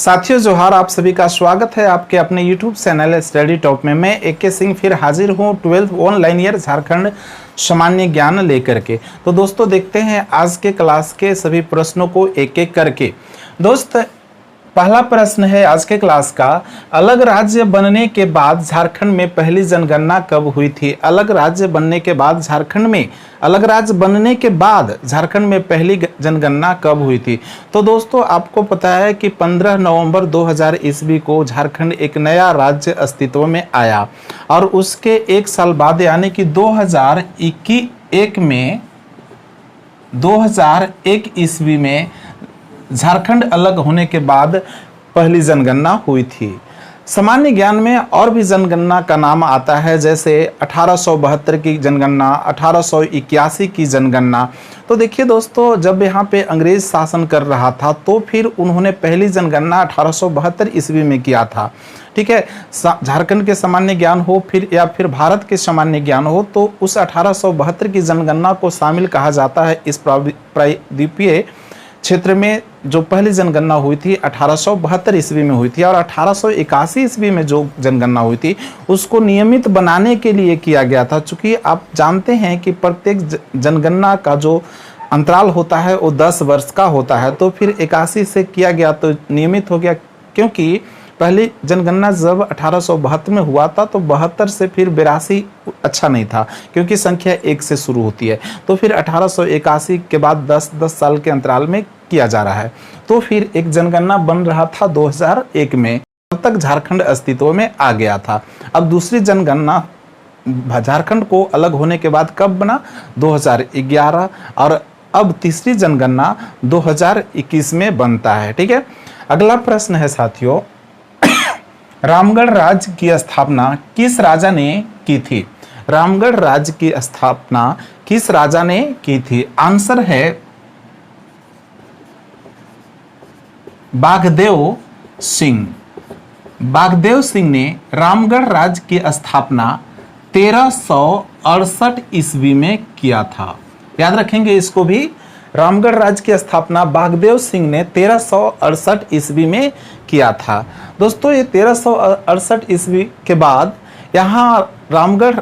साथियों जोहार, आप सभी का स्वागत है आपके अपने YouTube चैनल स्टडी टॉप में। मैं AK सिंह फिर हाजिर हूँ 12th ऑनलाइन ईयर झारखंड सामान्य ज्ञान लेकर के। तो दोस्तों देखते हैं आज के क्लास के सभी प्रश्नों को एक एक करके। दोस्त पहला प्रश्न है आज के क्लास का, अलग राज्य बनने के बाद झारखंड में पहली जनगणना कब हुई थी? अलग राज्य बनने के बाद झारखंड में झारखंड में पहली जनगणना कब हुई थी? तो दोस्तों आपको पता है कि 15 नवंबर 2000 ईस्वी को झारखंड एक नया राज्य अस्तित्व में आया और उसके एक साल बाद यानी कि 2001 ईस्वी में झारखंड अलग होने के बाद पहली जनगणना हुई थी। सामान्य ज्ञान में और भी जनगणना का नाम आता है, जैसे 1872 की जनगणना, 1881 की जनगणना। तो देखिए दोस्तों, जब यहाँ पे अंग्रेज शासन कर रहा था तो फिर उन्होंने पहली जनगणना 1872 ईस्वी में किया था। ठीक है, झारखंड के सामान्य ज्ञान हो फिर या फिर भारत के सामान्य ज्ञान हो, तो उस 1872 की जनगणना को शामिल कहा जाता है इस प्रायद्वीपीय क्षेत्र में। जो पहली जनगणना हुई थी 1872 ईस्वी में हुई थी और 1881 ईस्वी में जो जनगणना हुई थी उसको नियमित बनाने के लिए किया गया था। चूंकि आप जानते हैं कि प्रत्येक जनगणना का जो अंतराल होता है वो 10 वर्ष का होता है, तो फिर 81 से किया गया तो नियमित हो गया। क्योंकि पहली जनगणना जब 1872 में हुआ था तो 72 से फिर 82 अच्छा नहीं था, क्योंकि संख्या 1 से शुरू होती है। तो फिर 1881 के बाद 10 साल के अंतराल में किया जा रहा है। तो फिर एक जनगणना बन रहा था 2001 में, तब तक झारखंड अस्तित्व में आ गया था। अब दूसरी जनगणना झारखंड को अलग होने के बाद कब बना? 2011। और अब तीसरी जनगणना 2021 में बनता है। ठीक है, अगला प्रश्न है साथियों, रामगढ़ राज्य की स्थापना किस राजा ने की थी? रामगढ़ राज्य की स्थापना किस राजा ने की थी? आंसर है बाघदेव सिंह। बाघदेव सिंह ने रामगढ़ राज्य की स्थापना 1368 ईस्वी में किया था। याद रखेंगे इसको भी, रामगढ़ राज्य की स्थापना बाघदेव सिंह ने 1368 ईस्वी में किया था। दोस्तों ये 1368 ईस्वी के बाद यहाँ रामगढ़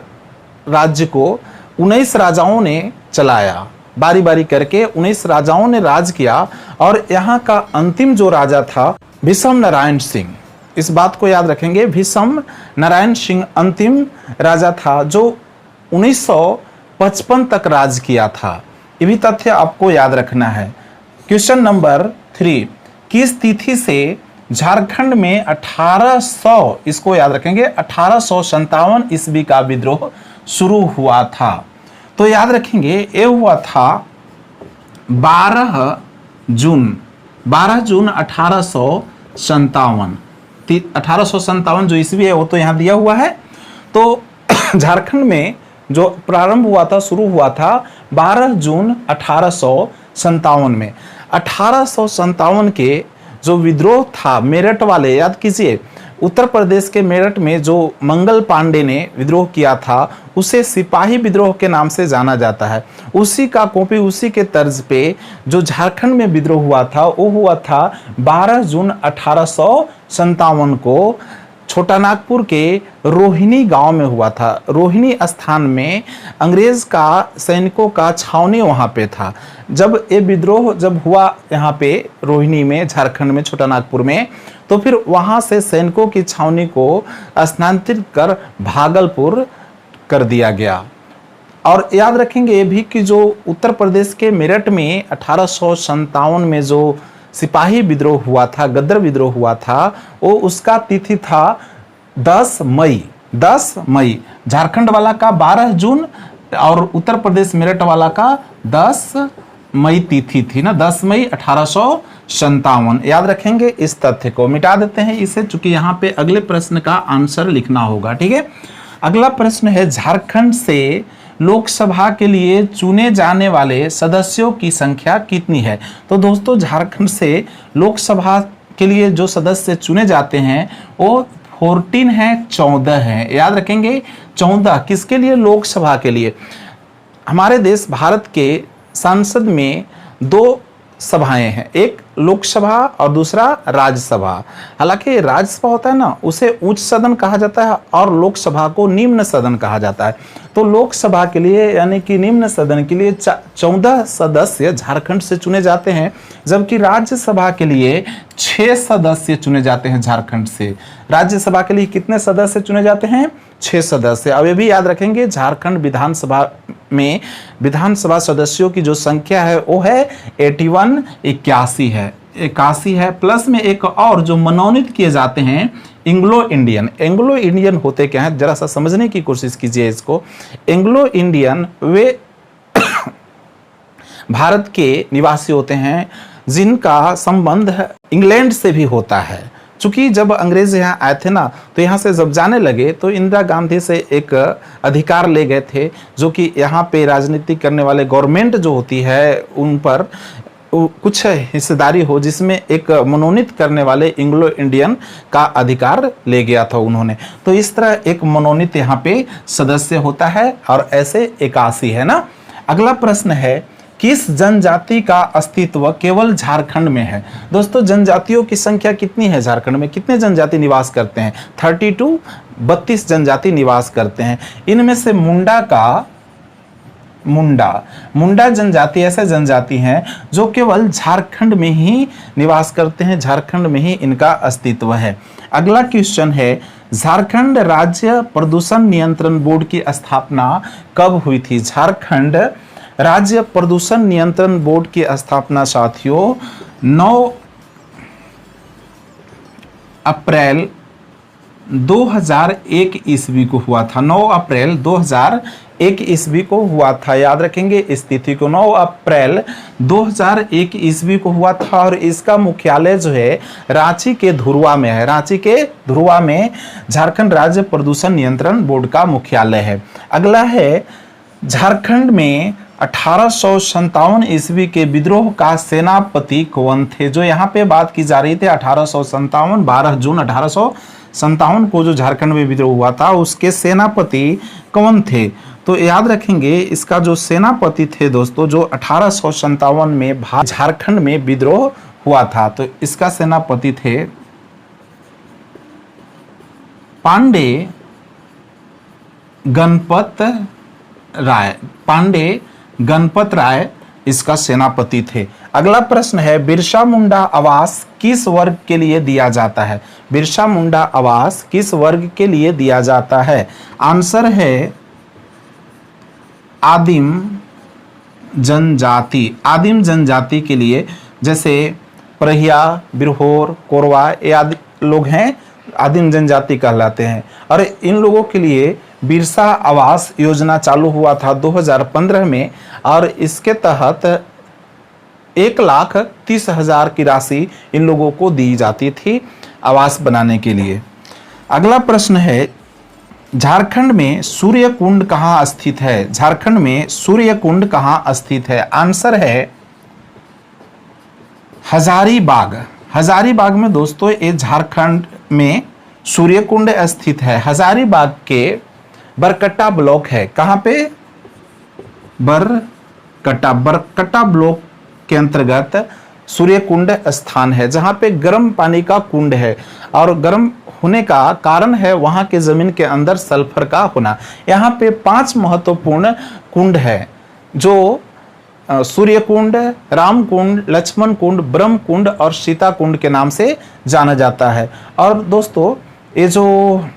राज्य को 19 राजाओं ने चलाया, बारी बारी करके 19 राजाओं ने राज किया और यहाँ का अंतिम जो राजा था भीष्म नारायण सिंह। इस बात को याद रखेंगे, भीष्म नारायण सिंह अंतिम राजा था जो 1955 तक राज किया था। ये भी तथ्य आपको याद रखना है। क्वेश्चन नंबर 3, किस तिथि से झारखंड में 1800, इसको याद रखेंगे, 1857 ईस्वी का विद्रोह शुरू हुआ था? तो याद रखेंगे ये हुआ था 12 जून 1857। 1857 जो ईस्वी है वो तो यहाँ दिया हुआ है। तो झारखंड में जो प्रारंभ हुआ था, शुरू हुआ था 12 जून 1857 में। 1857 के जो विद्रोह था मेरठ वाले, याद कीजिए, उत्तर प्रदेश के मेरठ में जो मंगल पांडे ने विद्रोह किया था उसे सिपाही विद्रोह के नाम से जाना जाता है। उसी का कॉपी, उसी के तर्ज पे जो झारखंड में विद्रोह हुआ था वो हुआ था 12 जून 1857 को छोटा नागपुर के रोहिणी गांव में हुआ था। रोहिणी स्थान में अंग्रेज का सैनिकों का छावनी वहां पे था। जब ये विद्रोह जब हुआ यहाँ पे रोहिणी में, झारखंड में, छोटा नागपुर में, तो फिर वहां से सैनिकों की छावनी को स्थानांतरित कर भागलपुर कर दिया गया। और याद रखेंगे ये भी कि जो उत्तर प्रदेश के मेरठ में 1857 में जो सिपाही विद्रोह हुआ था, गदर विद्रोह हुआ था, वो उसका तिथि था 10 मई। 10 मई झारखंड वाला का 12 जून और उत्तर प्रदेश मेरठ वाला का 10 मई तिथि थी ना, 10 मई 1857। याद रखेंगे इस तथ्य को। मिटा देते हैं इसे, चूंकि यहाँ पे अगले प्रश्न का आंसर लिखना होगा। ठीक है, अगला प्रश्न है, झारखंड से लोकसभा के लिए चुने जाने वाले सदस्यों की संख्या कितनी है? तो दोस्तों झारखंड से लोकसभा के लिए जो सदस्य चुने जाते हैं वो 14 है, 14 है। याद रखेंगे 14 किसके लिए? लोकसभा के लिए। हमारे देश भारत के संसद में 2 सभाएं हैं, एक लोकसभा और दूसरा राज्यसभा। हालांकि राज्यसभा होता है ना, उसे उच्च सदन कहा जाता है और लोकसभा को निम्न सदन कहा जाता है। तो लोकसभा के लिए यानी कि निम्न सदन के लिए 14 सदस्य झारखंड से चुने जाते हैं, जबकि राज्यसभा के लिए 6 सदस्य चुने जाते हैं झारखंड से। राज्यसभा के लिए कितने सदस्य चुने जाते हैं? 6 सदस्य। अब ये भी याद रखेंगे, झारखंड विधानसभा में विधानसभा सदस्यों की जो संख्या है वो है 81 है, 81 है। प्लस में एक और जो मनोनीत किए जाते हैं एंग्लो इंडियन। एंग्लो इंडियन होते क्या है, जरा सा समझने की कोशिश कीजिए इसको। एंग्लो इंडियन वे भारत के निवासी होते हैं जिनका संबंध इंग्लैंड से भी होता है। चूंकि जब अंग्रेज यहाँ आए थे ना, तो यहाँ से जब जाने लगे तो इंदिरा गांधी से एक अधिकार ले गए थे, जो कि यहाँ पे राजनीति करने वाले गवर्नमेंट जो होती है उन पर कुछ हिस्सेदारी हो, जिसमें एक मनोनीत करने वाले एंग्लो इंडियन का अधिकार ले गया था उन्होंने। तो इस तरह एक मनोनीत यहाँ पे सदस्य होता है और ऐसे 81 है ना। अगला प्रश्न है, किस जनजाति का अस्तित्व केवल झारखंड में है? दोस्तों, जनजातियों की संख्या कितनी है झारखंड में? कितने जनजाति निवास करते हैं? 32 जनजाति निवास करते हैं। इनमें से मुंडा जनजाति ऐसे जनजाति हैं जो केवल झारखंड में ही निवास करते हैं, झारखंड में ही इनका अस्तित्व है। अगला क्वेश्चन है, झारखंड राज्य प्रदूषण नियंत्रण बोर्ड की स्थापना कब हुई थी? झारखंड राज्य प्रदूषण नियंत्रण बोर्ड की स्थापना साथियों 9 अप्रैल 2001 ईस्वी को हुआ था। 9 अप्रैल 2001 ईस्वी को हुआ था। याद रखेंगे इस तिथि को, 9 अप्रैल 2001 ईस्वी को हुआ था। और इसका मुख्यालय जो है रांची के धुरवा में है। रांची के धुरवा में झारखंड राज्य प्रदूषण नियंत्रण बोर्ड का मुख्यालय है। अगला है, झारखंड में 1857 ईस्वी के विद्रोह का सेनापति कौन थे? जो यहाँ पे बात की जा रही थी 1857, 12 जून 1857 को जो झारखंड में विद्रोह हुआ था, उसके सेनापति कौन थे? तो याद रखेंगे, इसका जो सेनापति थे दोस्तों, जो 1857 में झारखंड में विद्रोह हुआ था, तो इसका सेनापति थे पांडे गणपत राय इसका सेनापति थे। अगला प्रश्न है, बिरसा मुंडा आवास किस वर्ग के लिए दिया जाता है? बिरसा मुंडा आवास किस वर्ग के लिए दिया जाता है? आंसर है आदिम जनजाति। आदिम जनजाति के लिए, जैसे प्रहिया, बिरहोर, कोरवा, ये आदि लोग हैं, आदिम जनजाति कहलाते हैं। और इन लोगों के लिए बिरसा आवास योजना चालू हुआ था 2015 में, और इसके तहत 1,30,000 की राशि इन लोगों को दी जाती थी आवास बनाने के लिए। अगला प्रश्न है, झारखंड में सूर्य कुंड कहाँ स्थित है? झारखंड में सूर्य कुंड कहाँ स्थित है? आंसर है हजारीबाग। हजारीबाग में दोस्तों ये झारखंड में सूर्य कुंड स्थित है। हजारीबाग के बरकट्टा ब्लॉक है। कहाँ पे? बरकट्टा ब्लॉक के अंतर्गत सूर्य कुंड स्थान है, जहाँ पे गर्म पानी का कुंड है। और गर्म होने का कारण है वहाँ के जमीन के अंदर सल्फर का होना। यहाँ पे 5 महत्वपूर्ण कुंड है, जो सूर्य कुंड, राम कुंड, लक्ष्मण कुंड, ब्रह्म कुंड और सीता कुंड के नाम से जाना जाता है। और दोस्तों, ये जो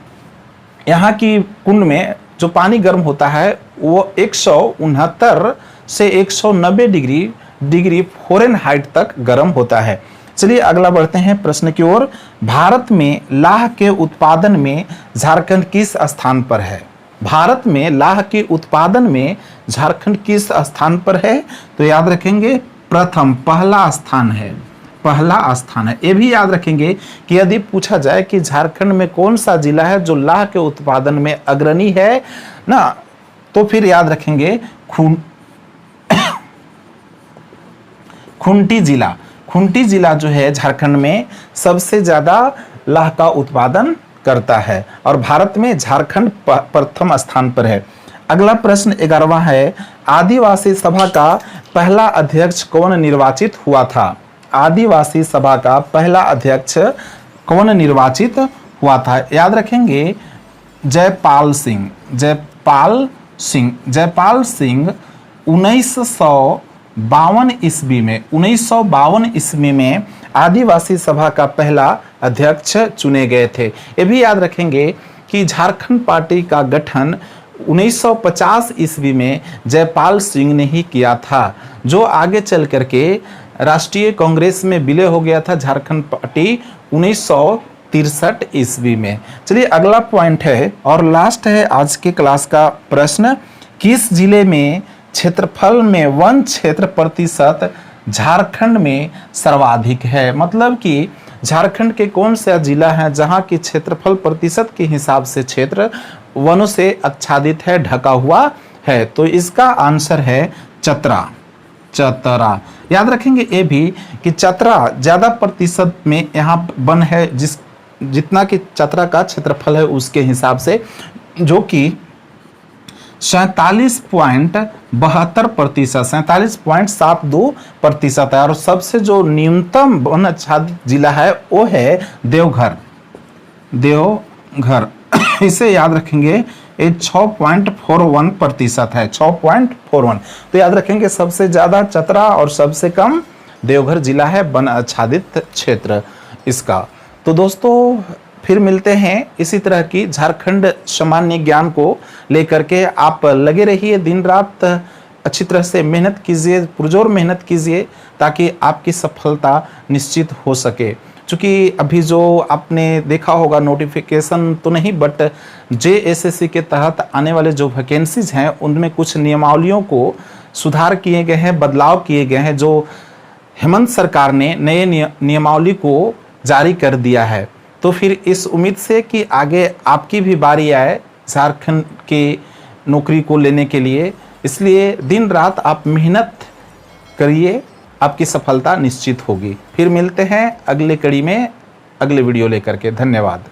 यहाँ की कुंड में जो पानी गर्म होता है वो 169 से 190 डिग्री फ़ारेनहाइट तक गर्म होता है। चलिए अगला बढ़ते हैं प्रश्न की ओर। भारत में लाह के उत्पादन में झारखंड किस स्थान पर है? भारत में लाह के उत्पादन में झारखंड किस स्थान पर है? तो याद रखेंगे पहला स्थान है। पहला स्थान है। ये भी याद रखेंगे कि यदि पूछा जाए कि झारखंड में कौन सा जिला है जो लाह के उत्पादन में अग्रणी है ना, तो फिर याद रखेंगे खूंटी जिला। खूंटी जिला जो है झारखंड में सबसे ज्यादा लाह का उत्पादन करता है और भारत में झारखंड प्रथम स्थान पर है। अगला प्रश्न 11वां है, आदिवासी सभा का पहला अध्यक्ष कौन निर्वाचित हुआ था? आदिवासी सभा का पहला अध्यक्ष कौन निर्वाचित हुआ था? याद रखेंगे, जयपाल सिंह। जयपाल सिंह 1952 ईस्वी में 1952 ईस्वी में आदिवासी सभा का पहला अध्यक्ष चुने गए थे। ये भी याद रखेंगे कि झारखंड पार्टी का गठन 1950 ईस्वी में जयपाल सिंह ने ही किया था, जो आगे चल करके राष्ट्रीय कांग्रेस में विलय हो गया था झारखंड पार्टी 1963 ईस्वी में। चलिए अगला पॉइंट है और लास्ट है आज के क्लास का प्रश्न, किस जिले में क्षेत्रफल में वन क्षेत्र प्रतिशत झारखंड में सर्वाधिक है? मतलब कि झारखंड के कौन सा जिला है जहां की क्षेत्रफल प्रतिशत के हिसाब से क्षेत्र वनों से आच्छादित है, ढका हुआ है? तो इसका आंसर है चतरा। चतरा याद रखेंगे ये भी कि चतरा ज्यादा प्रतिशत में यहाँ वन है, जितना कि चतरा का क्षेत्रफल है उसके हिसाब से, जो कि 47.72%, 47.72% है। और सबसे जो न्यूनतम वन आच्छादित जिला है वो है देवघर। देवघर इसे याद रखेंगे, ये 6.41% है, 6.41। तो याद रखेंगे सबसे ज्यादा चतरा और सबसे कम देवघर जिला है वन आच्छादित क्षेत्र इसका। तो दोस्तों फिर मिलते हैं इसी तरह की झारखंड सामान्य ज्ञान को लेकर के। आप लगे रहिए, दिन रात अच्छी तरह से मेहनत कीजिए, पुरजोर मेहनत कीजिए ताकि आपकी सफलता निश्चित हो सके। चूँकि अभी जो आपने देखा होगा नोटिफिकेशन तो नहीं, बट JSSC के तहत आने वाले जो वैकेंसीज हैं उनमें कुछ नियमावलियों को सुधार किए गए हैं, बदलाव किए गए हैं, जो हेमंत सरकार ने नए नियमावली को जारी कर दिया है। तो फिर इस उम्मीद से कि आगे आपकी भी बारी आए झारखंड की नौकरी को लेने के लिए, इसलिए दिन रात आप मेहनत करिए, आपकी सफलता निश्चित होगी। फिर मिलते हैं अगले कड़ी में अगले वीडियो लेकर के। धन्यवाद।